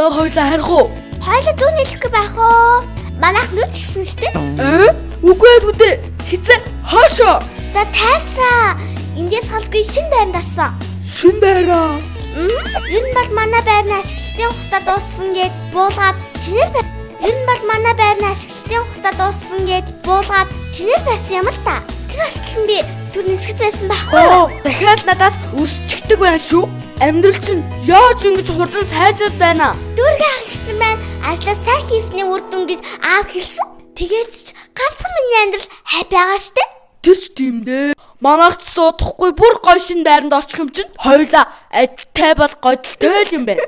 намайг хоёулаа харих уу? Хоёлаа зүүн хэлэхгүй байх уу? Манайх нүд гисэн штэ. Үгүй ээ. Хизээ хаашаа? За тайвсаа. Ингээс халдгүй шинэ байранд орсон. Шинэ байраа. Ер нь бол манай байрны ашиглалтын хугацаа дууссан гэд буулгаад шинээр байр. Ер нь бол манай байрны ашиглалтын хугацаа дууссан гэд буулгаад шинээр байсан юм л та. Тэр болтол би түр нисгэж байсан байхгүй юу? Дахиад надаас өсчихдэг байна шүү. Амьдрал чинь яаж ингэж хурдан сайжраад байна? Дүүргээ агчтан байна. Ажлаа сайн хийсний үр дүн гэж аав хэлсэн. Тэгээд ч ганцхан миний амьдрал хай байгаа штэ. Тэр ч тийм дээ. Манайх ч суудахгүй бүр гоё шинэ байранд очих юм чинь хоёулаа ажилтай бол годтой юм байна.